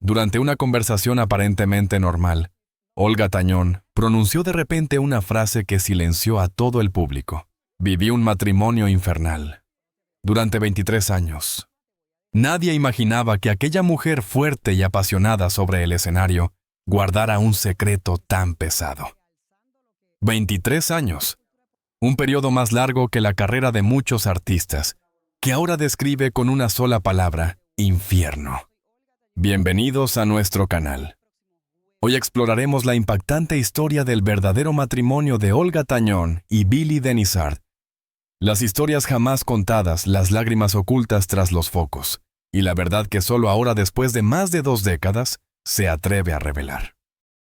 Durante una conversación aparentemente normal, Olga Tañón pronunció de repente una frase que silenció a todo el público. Viví un matrimonio infernal. Durante 23 años. Nadie imaginaba que aquella mujer fuerte y apasionada sobre el escenario guardara un secreto tan pesado. 23 años. Un periodo más largo que la carrera de muchos artistas, que ahora describe con una sola palabra: infierno. Bienvenidos a nuestro canal. Hoy exploraremos la impactante historia del verdadero matrimonio de Olga Tañón y Billy Denizard. Las historias jamás contadas, las lágrimas ocultas tras los focos, y la verdad que solo ahora, después de más de 2 décadas, se atreve a revelar.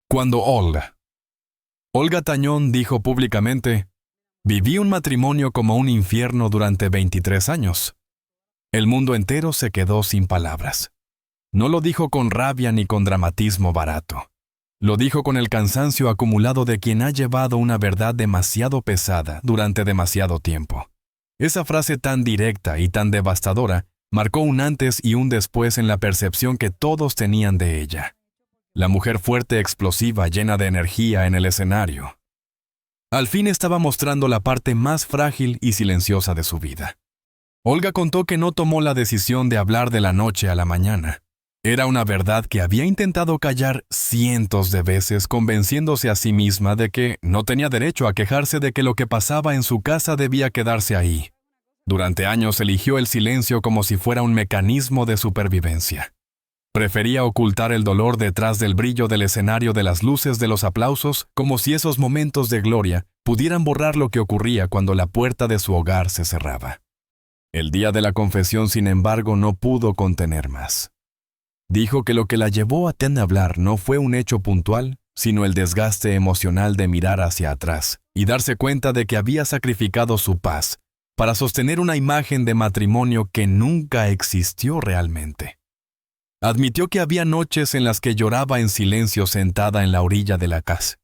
Cuando Olga Tañón dijo públicamente: viví un matrimonio como un infierno durante 23 años. El mundo entero se quedó sin palabras. No lo dijo con rabia ni con dramatismo barato. Lo dijo con el cansancio acumulado de quien ha llevado una verdad demasiado pesada durante demasiado tiempo. Esa frase tan directa y tan devastadora marcó un antes y un después en la percepción que todos tenían de ella. La mujer fuerte, explosiva, llena de energía en el escenario. Al fin estaba mostrando la parte más frágil y silenciosa de su vida. Olga contó que no tomó la decisión de hablar de la noche a la mañana. Era una verdad que había intentado callar cientos de veces, convenciéndose a sí misma de que no tenía derecho a quejarse de que lo que pasaba en su casa debía quedarse ahí. Durante años eligió el silencio como si fuera un mecanismo de supervivencia. Prefería ocultar el dolor detrás del brillo del escenario, de las luces, de los aplausos, como si esos momentos de gloria pudieran borrar lo que ocurría cuando la puerta de su hogar se cerraba. El día de la confesión, sin embargo, no pudo contener más. Dijo que lo que la llevó a hablar no fue un hecho puntual, sino el desgaste emocional de mirar hacia atrás y darse cuenta de que había sacrificado su paz para sostener una imagen de matrimonio que nunca existió realmente. Admitió que había noches en las que lloraba en silencio sentada en la orilla de la casa,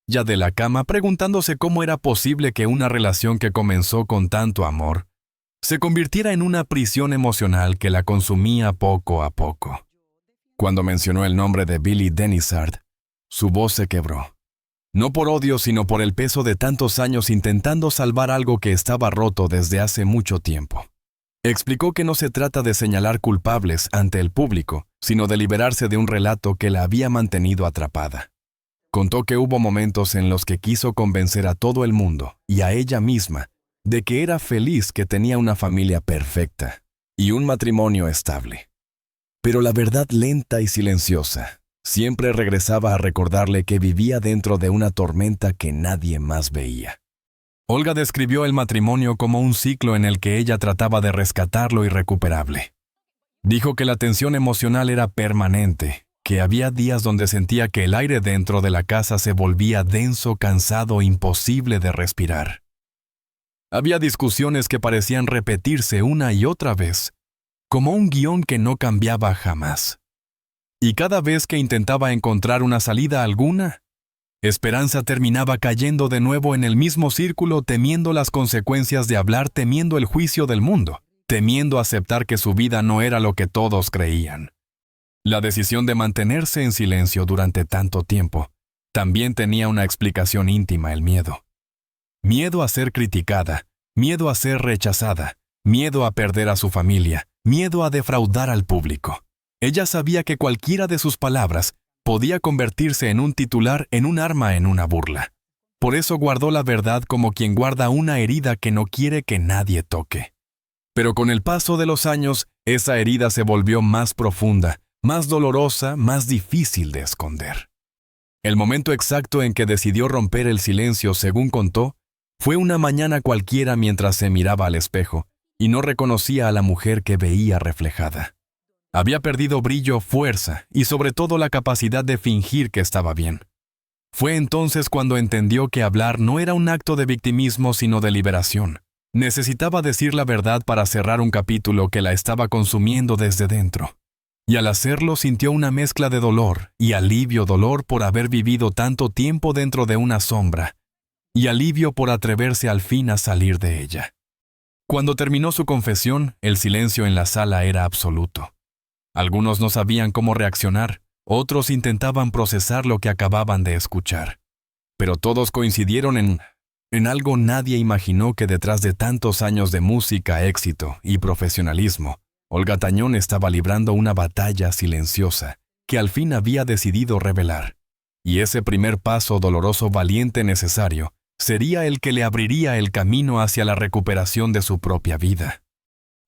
ya de la cama, preguntándose cómo era posible que una relación que comenzó con tanto amor se convirtiera en una prisión emocional que la consumía poco a poco. Cuando mencionó el nombre de Billy Denizard, su voz se quebró. No por odio, sino por el peso de tantos años intentando salvar algo que estaba roto desde hace mucho tiempo. Explicó que no se trata de señalar culpables ante el público, sino de liberarse de un relato que la había mantenido atrapada. Contó que hubo momentos en los que quiso convencer a todo el mundo, y a ella misma, de que era feliz, que tenía una familia perfecta y un matrimonio estable. Pero la verdad lenta y silenciosa siempre regresaba a recordarle que vivía dentro de una tormenta que nadie más veía. Olga describió el matrimonio como un ciclo en el que ella trataba de rescatar lo irrecuperable. Dijo que la tensión emocional era permanente, que había días donde sentía que el aire dentro de la casa se volvía denso, cansado, imposible de respirar. Había discusiones que parecían repetirse una y otra vez, como un guión que no cambiaba jamás. Y cada vez que intentaba encontrar una salida alguna, Esperanza terminaba cayendo de nuevo en el mismo círculo, temiendo las consecuencias de hablar, temiendo el juicio del mundo, temiendo aceptar que su vida no era lo que todos creían. La decisión de mantenerse en silencio durante tanto tiempo también tenía una explicación íntima: el miedo. Miedo a ser criticada, miedo a ser rechazada, miedo a perder a su familia, miedo a defraudar al público. Ella sabía que cualquiera de sus palabras podía convertirse en un titular, en un arma, en una burla. Por eso guardó la verdad como quien guarda una herida que no quiere que nadie toque. Pero con el paso de los años, esa herida se volvió más profunda, más dolorosa, más difícil de esconder. El momento exacto en que decidió romper el silencio, según contó, fue una mañana cualquiera mientras se miraba al espejo y no reconocía a la mujer que veía reflejada. Había perdido brillo, fuerza y sobre todo la capacidad de fingir que estaba bien. Fue entonces cuando entendió que hablar no era un acto de victimismo, sino de liberación. Necesitaba decir la verdad para cerrar un capítulo que la estaba consumiendo desde dentro. Y al hacerlo sintió una mezcla de dolor y alivio: dolor por haber vivido tanto tiempo dentro de una sombra, y alivio por atreverse al fin a salir de ella. Cuando terminó su confesión, el silencio en la sala era absoluto. Algunos no sabían cómo reaccionar, otros intentaban procesar lo que acababan de escuchar. Pero todos coincidieron en algo. Nadie imaginó que detrás de tantos años de música, éxito y profesionalismo, Olga Tañón estaba librando una batalla silenciosa que al fin había decidido revelar. Y ese primer paso doloroso, valiente, necesario, sería el que le abriría el camino hacia la recuperación de su propia vida.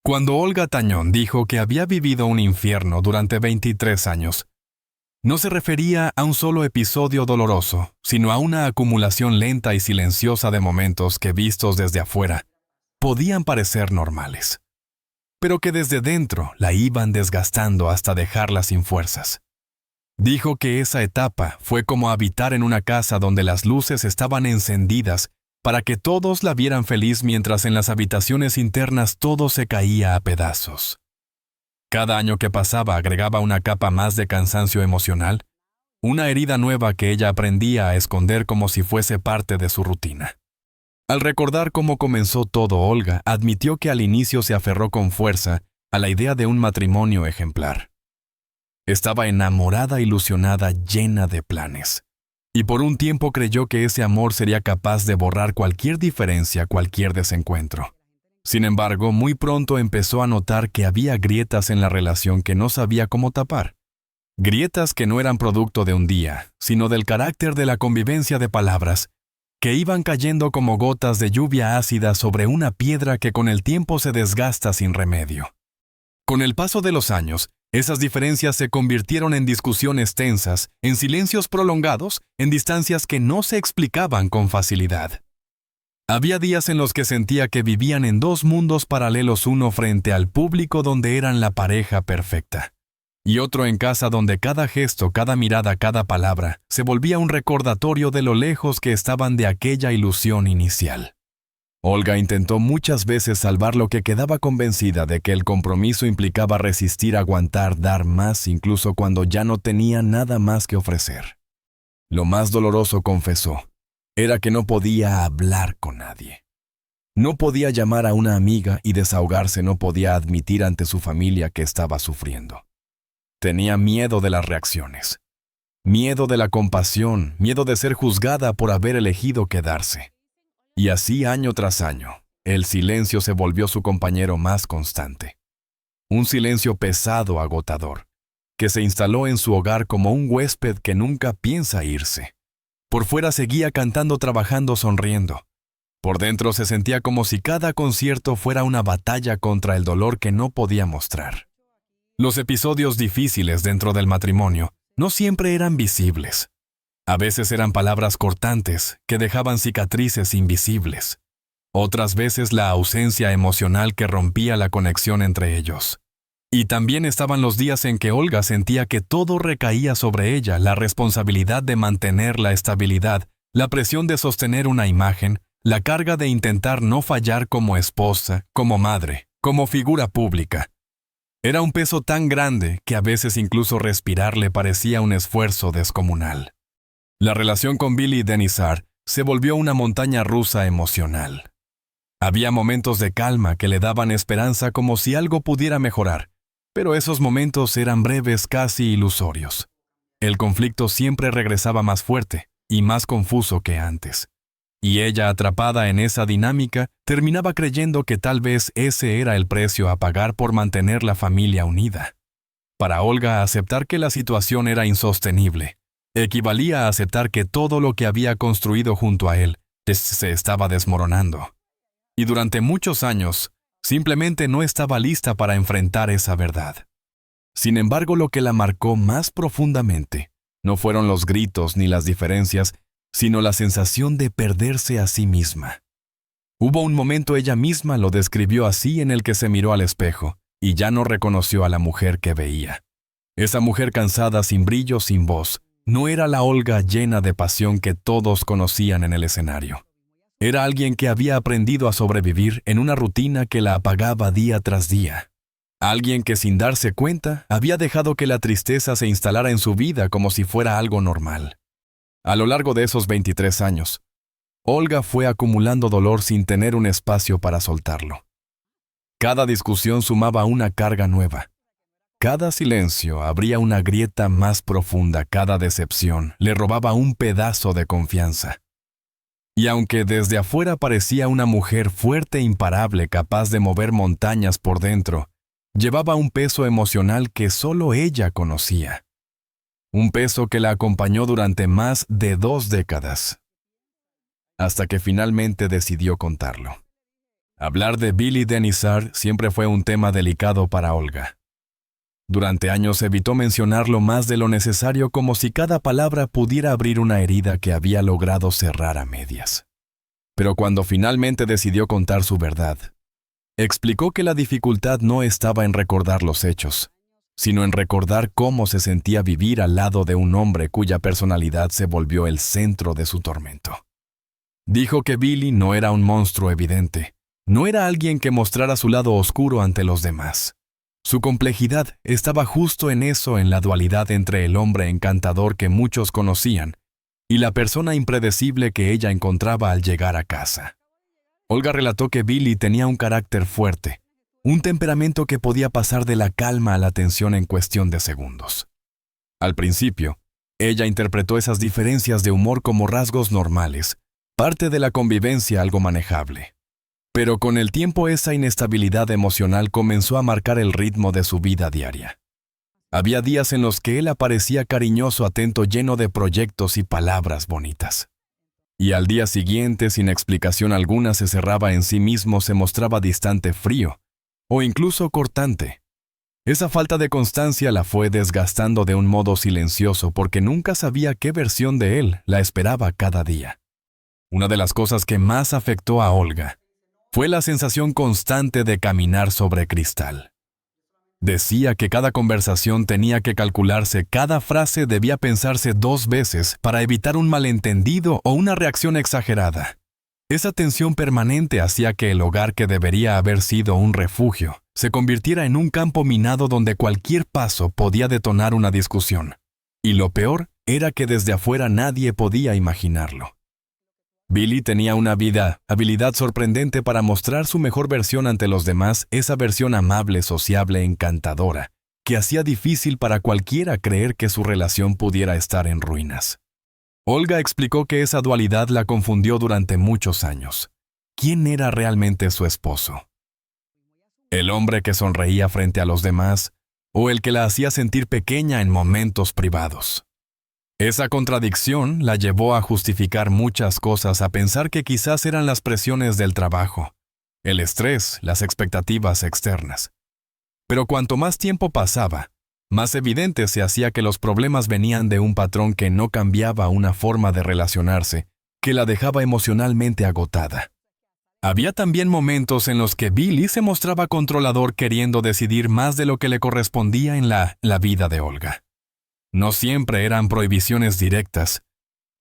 Cuando Olga Tañón dijo que había vivido un infierno durante 23 años, no se refería a un solo episodio doloroso, sino a una acumulación lenta y silenciosa de momentos que, vistos desde afuera, podían parecer normales, pero que desde dentro la iban desgastando hasta dejarla sin fuerzas. Dijo que esa etapa fue como habitar en una casa donde las luces estaban encendidas para que todos la vieran feliz, mientras en las habitaciones internas todo se caía a pedazos. Cada año que pasaba agregaba una capa más de cansancio emocional, una herida nueva que ella aprendía a esconder como si fuese parte de su rutina. Al recordar cómo comenzó todo, Olga admitió que al inicio se aferró con fuerza a la idea de un matrimonio ejemplar. Estaba enamorada, ilusionada, llena de planes. Y por un tiempo creyó que ese amor sería capaz de borrar cualquier diferencia, cualquier desencuentro. Sin embargo, muy pronto empezó a notar que había grietas en la relación que no sabía cómo tapar. Grietas que no eran producto de un día, sino del carácter de la convivencia de palabras, que iban cayendo como gotas de lluvia ácida sobre una piedra que con el tiempo se desgasta sin remedio. Con el paso de los años, esas diferencias se convirtieron en discusiones tensas, en silencios prolongados, en distancias que no se explicaban con facilidad. Había días en los que sentía que vivían en dos mundos paralelos, uno frente al público donde eran la pareja perfecta, y otro en casa donde cada gesto, cada mirada, cada palabra se volvía un recordatorio de lo lejos que estaban de aquella ilusión inicial. Olga intentó muchas veces salvar lo que quedaba, convencida de que el compromiso implicaba resistir, aguantar, dar más, incluso cuando ya no tenía nada más que ofrecer. Lo más doloroso, confesó, era que no podía hablar con nadie. No podía llamar a una amiga y desahogarse, no podía admitir ante su familia que estaba sufriendo. Tenía miedo de las reacciones, miedo de la compasión, miedo de ser juzgada por haber elegido quedarse. Y así, año tras año, el silencio se volvió su compañero más constante. Un silencio pesado, agotador, que se instaló en su hogar como un huésped que nunca piensa irse. Por fuera seguía cantando, trabajando, sonriendo. Por dentro se sentía como si cada concierto fuera una batalla contra el dolor que no podía mostrar. Los episodios difíciles dentro del matrimonio no siempre eran visibles. A veces eran palabras cortantes que dejaban cicatrices invisibles. Otras veces la ausencia emocional que rompía la conexión entre ellos. Y también estaban los días en que Olga sentía que todo recaía sobre ella, la responsabilidad de mantener la estabilidad, la presión de sostener una imagen, la carga de intentar no fallar como esposa, como madre, como figura pública. Era un peso tan grande que a veces incluso respirar le parecía un esfuerzo descomunal. La relación con Billy Denizar se volvió una montaña rusa emocional. Había momentos de calma que le daban esperanza, como si algo pudiera mejorar, pero esos momentos eran breves, casi ilusorios. El conflicto siempre regresaba más fuerte y más confuso que antes. Y ella, atrapada en esa dinámica, terminaba creyendo que tal vez ese era el precio a pagar por mantener la familia unida. Para Olga, aceptar que la situación era insostenible equivalía a aceptar que todo lo que había construido junto a él se estaba desmoronando. Y durante muchos años, simplemente no estaba lista para enfrentar esa verdad. Sin embargo, lo que la marcó más profundamente no fueron los gritos ni las diferencias, sino la sensación de perderse a sí misma. Hubo un momento, ella misma lo describió así, en el que se miró al espejo y ya no reconoció a la mujer que veía. Esa mujer cansada, sin brillo, sin voz, no era la Olga llena de pasión que todos conocían en el escenario. Era alguien que había aprendido a sobrevivir en una rutina que la apagaba día tras día. Alguien que, sin darse cuenta, había dejado que la tristeza se instalara en su vida como si fuera algo normal. A lo largo de esos 23 años, Olga fue acumulando dolor sin tener un espacio para soltarlo. Cada discusión sumaba una carga nueva. cada silencio abría una grieta más profunda, cada decepción le robaba un pedazo de confianza. Y aunque desde afuera parecía una mujer fuerte e imparable, capaz de mover montañas por dentro, llevaba un peso emocional que solo ella conocía. Un peso que la acompañó durante más de 2 décadas. Hasta que finalmente decidió contarlo. Hablar de Billy Denizar siempre fue un tema delicado para Olga. Durante años evitó mencionarlo más de lo necesario, como si cada palabra pudiera abrir una herida que había logrado cerrar a medias. Pero cuando finalmente decidió contar su verdad, explicó que la dificultad no estaba en recordar los hechos, sino en recordar cómo se sentía vivir al lado de un hombre cuya personalidad se volvió el centro de su tormento. Dijo que Billy no era un monstruo evidente, no era alguien que mostrara su lado oscuro ante los demás. Su complejidad estaba justo en eso, en la dualidad entre el hombre encantador que muchos conocían y la persona impredecible que ella encontraba al llegar a casa. Olga relató que Billy tenía un carácter fuerte, un temperamento que podía pasar de la calma a la tensión en cuestión de segundos. Al principio, ella interpretó esas diferencias de humor como rasgos normales, parte de la convivencia, algo manejable. Pero con el tiempo esa inestabilidad emocional comenzó a marcar el ritmo de su vida diaria. Había días en los que él aparecía cariñoso, atento, lleno de proyectos y palabras bonitas. Y al día siguiente, sin explicación alguna, se cerraba en sí mismo, se mostraba distante, frío, o incluso cortante. Esa falta de constancia la fue desgastando de un modo silencioso, porque nunca sabía qué versión de él la esperaba cada día. Una de las cosas que más afectó a Olga fue la sensación constante de caminar sobre cristal. Decía que cada conversación tenía que calcularse, cada frase debía pensarse 2 veces para evitar un malentendido o una reacción exagerada. Esa tensión permanente hacía que el hogar, que debería haber sido un refugio, se convirtiera en un campo minado donde cualquier paso podía detonar una discusión. Y lo peor era que desde afuera nadie podía imaginarlo. Billy tenía una habilidad sorprendente para mostrar su mejor versión ante los demás, esa versión amable, sociable, encantadora, que hacía difícil para cualquiera creer que su relación pudiera estar en ruinas. Olga explicó que esa dualidad la confundió durante muchos años. ¿Quién era realmente su esposo? ¿El hombre que sonreía frente a los demás o el que la hacía sentir pequeña en momentos privados? Esa contradicción la llevó a justificar muchas cosas, a pensar que quizás eran las presiones del trabajo, el estrés, las expectativas externas. Pero cuanto más tiempo pasaba, más evidente se hacía que los problemas venían de un patrón que no cambiaba, una forma de relacionarse que la dejaba emocionalmente agotada. Había también momentos en los que Billy se mostraba controlador, queriendo decidir más de lo que le correspondía en la vida de Olga. No siempre eran prohibiciones directas,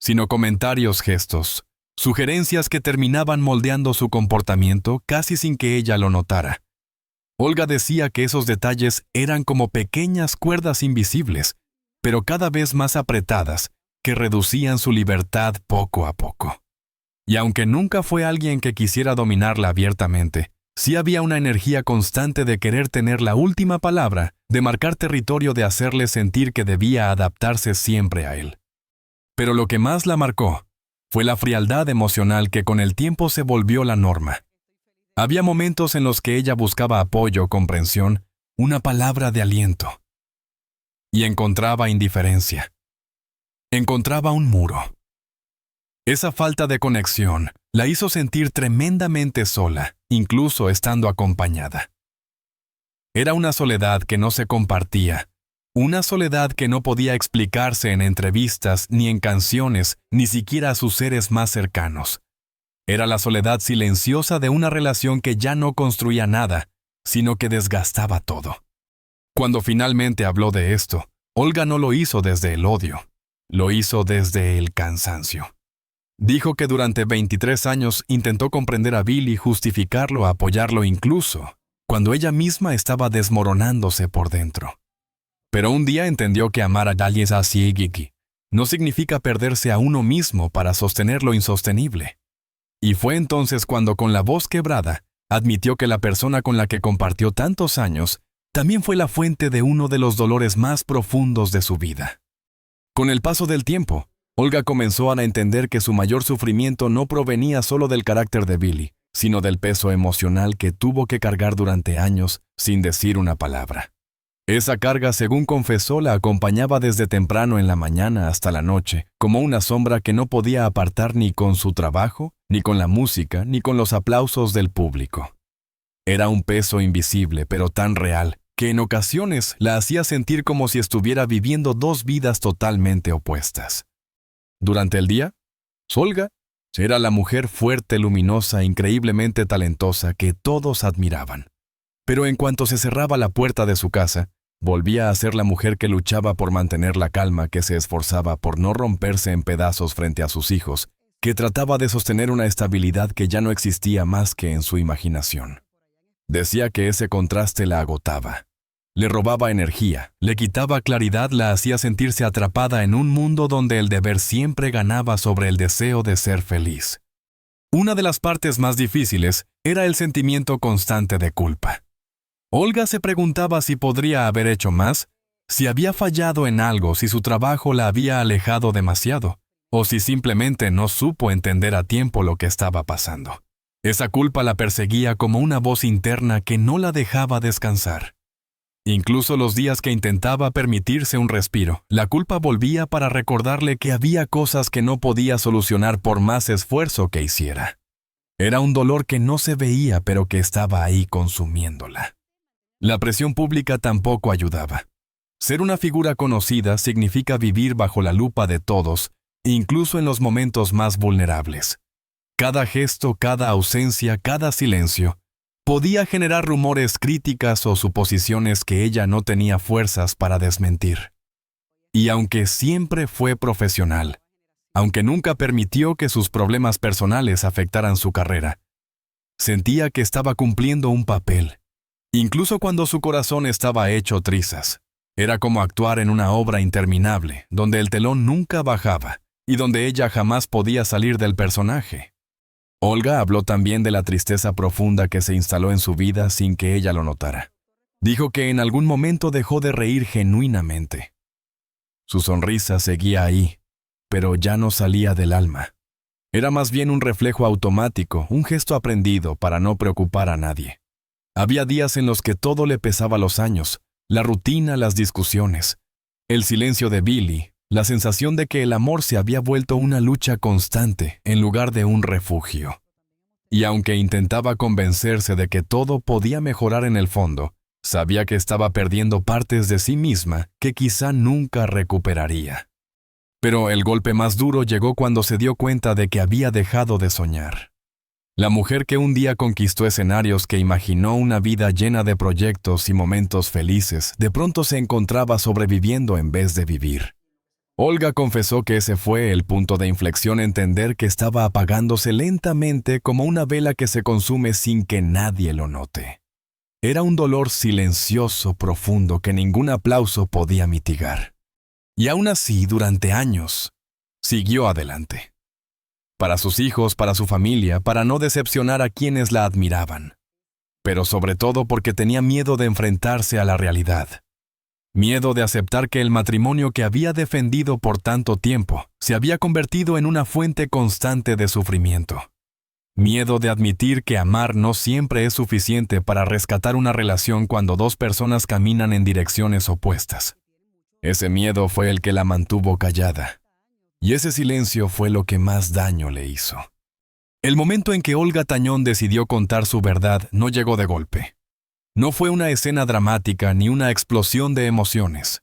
sino comentarios, gestos, sugerencias que terminaban moldeando su comportamiento casi sin que ella lo notara. Olga decía que esos detalles eran como pequeñas cuerdas invisibles, pero cada vez más apretadas, que reducían su libertad poco a poco. Y aunque nunca fue alguien que quisiera dominarla abiertamente, sí había una energía constante de querer tener la última palabra, de marcar territorio, de hacerle sentir que debía adaptarse siempre a él. Pero lo que más la marcó fue la frialdad emocional que con el tiempo se volvió la norma. Había momentos en los que ella buscaba apoyo, comprensión, una palabra de aliento. Y encontraba indiferencia. Encontraba un muro. Esa falta de conexión la hizo sentir tremendamente sola, incluso estando acompañada. Era una soledad que no se compartía, una soledad que no podía explicarse en entrevistas, ni en canciones, ni siquiera a sus seres más cercanos. Era la soledad silenciosa de una relación que ya no construía nada, sino que desgastaba todo. Cuando finalmente habló de esto, Olga no lo hizo desde el odio, lo hizo desde el cansancio. Dijo que durante 23 años intentó comprender a Billy, justificarlo, apoyarlo incluso, cuando ella misma estaba desmoronándose por dentro. Pero un día entendió que amar a alguien así, Gigi, no significa perderse a uno mismo para sostener lo insostenible. Y fue entonces cuando, con la voz quebrada, admitió que la persona con la que compartió tantos años también fue la fuente de uno de los dolores más profundos de su vida. Con el paso del tiempo, Olga comenzó a entender que su mayor sufrimiento no provenía solo del carácter de Billy, sino del peso emocional que tuvo que cargar durante años sin decir una palabra. Esa carga, según confesó, la acompañaba desde temprano en la mañana hasta la noche, como una sombra que no podía apartar ni con su trabajo, ni con la música, ni con los aplausos del público. Era un peso invisible, pero tan real, que en ocasiones la hacía sentir como si estuviera viviendo dos vidas totalmente opuestas. Durante el día, Olga era la mujer fuerte, luminosa, increíblemente talentosa que todos admiraban. Pero en cuanto se cerraba la puerta de su casa, volvía a ser la mujer que luchaba por mantener la calma, que se esforzaba por no romperse en pedazos frente a sus hijos, que trataba de sostener una estabilidad que ya no existía más que en su imaginación. Decía que ese contraste la agotaba. Le robaba energía, le quitaba claridad, la hacía sentirse atrapada en un mundo donde el deber siempre ganaba sobre el deseo de ser feliz. Una de las partes más difíciles era el sentimiento constante de culpa. Olga se preguntaba si podría haber hecho más, si había fallado en algo, si su trabajo la había alejado demasiado, o si simplemente no supo entender a tiempo lo que estaba pasando. Esa culpa la perseguía como una voz interna que no la dejaba descansar. Incluso los días que intentaba permitirse un respiro, la culpa volvía para recordarle que había cosas que no podía solucionar por más esfuerzo que hiciera. Era un dolor que no se veía, pero que estaba ahí consumiéndola. La presión pública tampoco ayudaba. Ser una figura conocida significa vivir bajo la lupa de todos, incluso en los momentos más vulnerables. Cada gesto, cada ausencia, cada silencio podía generar rumores, críticas o suposiciones que ella no tenía fuerzas para desmentir. Y aunque siempre fue profesional, aunque nunca permitió que sus problemas personales afectaran su carrera, sentía que estaba cumpliendo un papel, incluso cuando su corazón estaba hecho trizas. Era como actuar en una obra interminable, donde el telón nunca bajaba y donde ella jamás podía salir del personaje. Olga habló también de la tristeza profunda que se instaló en su vida sin que ella lo notara. Dijo que en algún momento dejó de reír genuinamente. Su sonrisa seguía ahí, pero ya no salía del alma. Era más bien un reflejo automático, un gesto aprendido para no preocupar a nadie. Había días en los que todo le pesaba los años, la rutina, las discusiones, el silencio de Billy, la sensación de que el amor se había vuelto una lucha constante en lugar de un refugio. Y aunque intentaba convencerse de que todo podía mejorar en el fondo, sabía que estaba perdiendo partes de sí misma que quizá nunca recuperaría. Pero el golpe más duro llegó cuando se dio cuenta de que había dejado de soñar. La mujer que un día conquistó escenarios, que imaginó una vida llena de proyectos y momentos felices, de pronto se encontraba sobreviviendo en vez de vivir. Olga confesó que ese fue el punto de inflexión, entender que estaba apagándose lentamente como una vela que se consume sin que nadie lo note. Era un dolor silencioso, profundo, que ningún aplauso podía mitigar. Y aún así, durante años, siguió adelante. Para sus hijos, para su familia, para no decepcionar a quienes la admiraban. Pero sobre todo porque tenía miedo de enfrentarse a la realidad. Miedo de aceptar que el matrimonio que había defendido por tanto tiempo se había convertido en una fuente constante de sufrimiento. Miedo de admitir que amar no siempre es suficiente para rescatar una relación cuando dos personas caminan en direcciones opuestas. Ese miedo fue el que la mantuvo callada. Y ese silencio fue lo que más daño le hizo. El momento en que Olga Tañón decidió contar su verdad no llegó de golpe. No fue una escena dramática ni una explosión de emociones.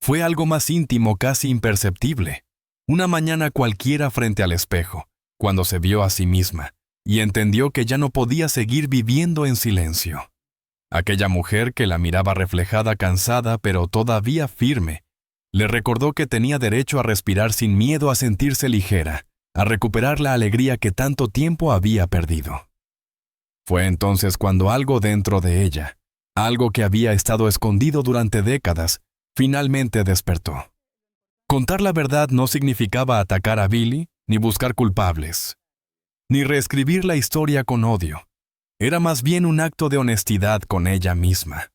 Fue algo más íntimo, casi imperceptible. Una mañana cualquiera frente al espejo, cuando se vio a sí misma, y entendió que ya no podía seguir viviendo en silencio. Aquella mujer que la miraba reflejada, cansada, pero todavía firme, le recordó que tenía derecho a respirar sin miedo, a sentirse ligera, a recuperar la alegría que tanto tiempo había perdido. Fue entonces cuando algo dentro de ella, algo que había estado escondido durante décadas, finalmente despertó. Contar la verdad no significaba atacar a Billy, ni buscar culpables, ni reescribir la historia con odio. Era más bien un acto de honestidad con ella misma.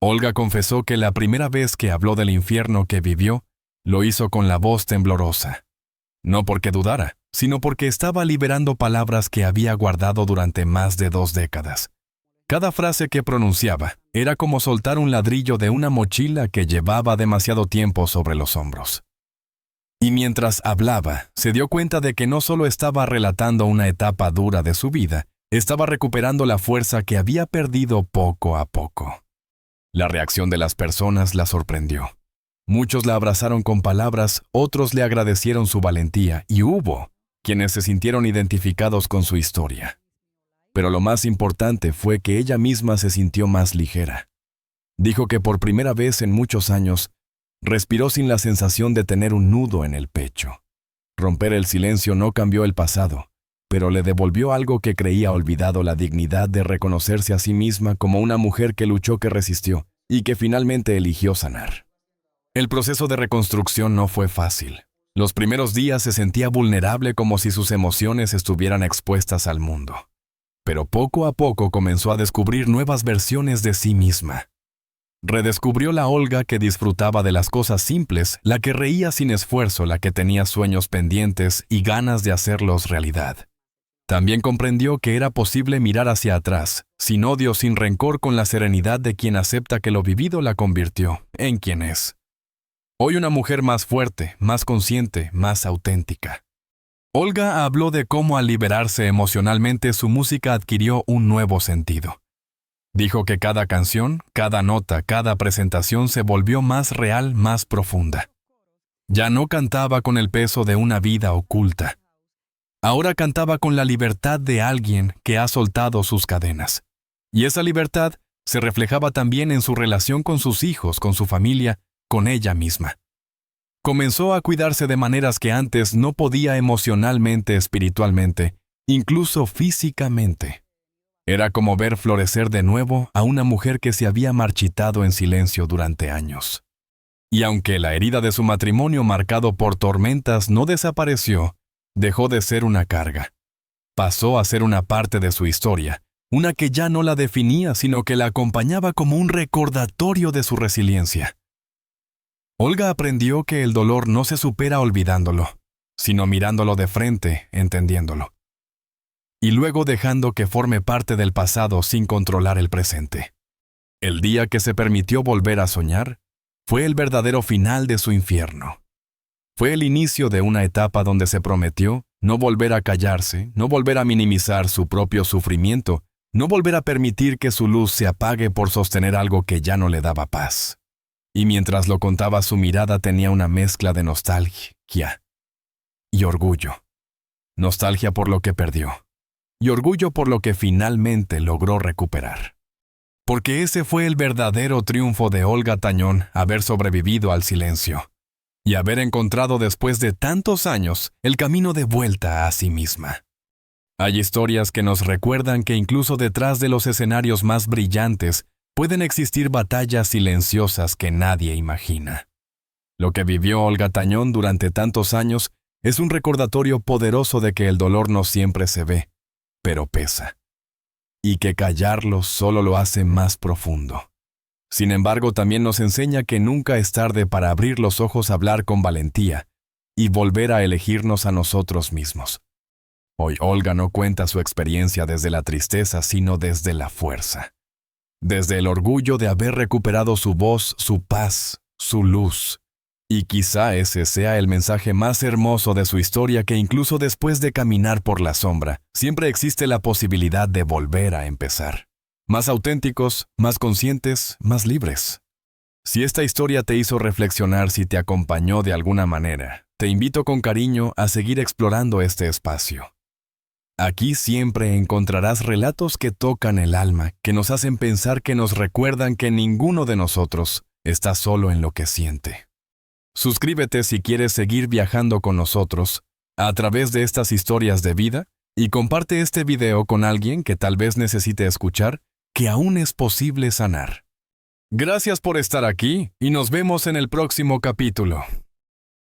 Olga confesó que la primera vez que habló del infierno que vivió, lo hizo con la voz temblorosa. No porque dudara, sino porque estaba liberando palabras que había guardado durante más de 2 décadas. Cada frase que pronunciaba era como soltar un ladrillo de una mochila que llevaba demasiado tiempo sobre los hombros. Y mientras hablaba, se dio cuenta de que no solo estaba relatando una etapa dura de su vida, estaba recuperando la fuerza que había perdido poco a poco. La reacción de las personas la sorprendió. Muchos la abrazaron con palabras, otros le agradecieron su valentía, y hubo quienes se sintieron identificados con su historia. Pero lo más importante fue que ella misma se sintió más ligera. Dijo que por primera vez en muchos años, respiró sin la sensación de tener un nudo en el pecho. Romper el silencio no cambió el pasado, pero le devolvió algo que creía olvidado: la dignidad de reconocerse a sí misma como una mujer que luchó, que resistió y que finalmente eligió sanar. El proceso de reconstrucción no fue fácil. Los primeros días se sentía vulnerable, como si sus emociones estuvieran expuestas al mundo. Pero poco a poco comenzó a descubrir nuevas versiones de sí misma. Redescubrió la Olga que disfrutaba de las cosas simples, la que reía sin esfuerzo, la que tenía sueños pendientes y ganas de hacerlos realidad. También comprendió que era posible mirar hacia atrás, sin odio, sin rencor, con la serenidad de quien acepta que lo vivido la convirtió en quien es. Hoy una mujer más fuerte, más consciente, más auténtica. Olga habló de cómo al liberarse emocionalmente su música adquirió un nuevo sentido. Dijo que cada canción, cada nota, cada presentación se volvió más real, más profunda. Ya no cantaba con el peso de una vida oculta. Ahora cantaba con la libertad de alguien que ha soltado sus cadenas. Y esa libertad se reflejaba también en su relación con sus hijos, con su familia, con ella misma. Comenzó a cuidarse de maneras que antes no podía, emocionalmente, espiritualmente, incluso físicamente. Era como ver florecer de nuevo a una mujer que se había marchitado en silencio durante años. Y aunque la herida de su matrimonio marcado por tormentas no desapareció, dejó de ser una carga. Pasó a ser una parte de su historia, una que ya no la definía, sino que la acompañaba como un recordatorio de su resiliencia. Olga aprendió que el dolor no se supera olvidándolo, sino mirándolo de frente, entendiéndolo. Y luego dejando que forme parte del pasado sin controlar el presente. El día que se permitió volver a soñar fue el verdadero final de su infierno. Fue el inicio de una etapa donde se prometió no volver a callarse, no volver a minimizar su propio sufrimiento, no volver a permitir que su luz se apague por sostener algo que ya no le daba paz. Y mientras lo contaba, su mirada tenía una mezcla de nostalgia y orgullo. Nostalgia por lo que perdió, y orgullo por lo que finalmente logró recuperar. Porque ese fue el verdadero triunfo de Olga Tañón: haber sobrevivido al silencio y haber encontrado después de tantos años el camino de vuelta a sí misma. Hay historias que nos recuerdan que incluso detrás de los escenarios más brillantes pueden existir batallas silenciosas que nadie imagina. Lo que vivió Olga Tañón durante tantos años es un recordatorio poderoso de que el dolor no siempre se ve, pero pesa, y que callarlo solo lo hace más profundo. Sin embargo, también nos enseña que nunca es tarde para abrir los ojos, hablar con valentía y volver a elegirnos a nosotros mismos. Hoy Olga no cuenta su experiencia desde la tristeza, sino desde la fuerza. Desde el orgullo de haber recuperado su voz, su paz, su luz. Y quizá ese sea el mensaje más hermoso de su historia: que incluso después de caminar por la sombra, siempre existe la posibilidad de volver a empezar. Más auténticos, más conscientes, más libres. Si esta historia te hizo reflexionar, si te acompañó de alguna manera, te invito con cariño a seguir explorando este espacio. Aquí siempre encontrarás relatos que tocan el alma, que nos hacen pensar, que nos recuerdan que ninguno de nosotros está solo en lo que siente. Suscríbete si quieres seguir viajando con nosotros a través de estas historias de vida, y comparte este video con alguien que tal vez necesite escuchar que aún es posible sanar. Gracias por estar aquí y nos vemos en el próximo capítulo.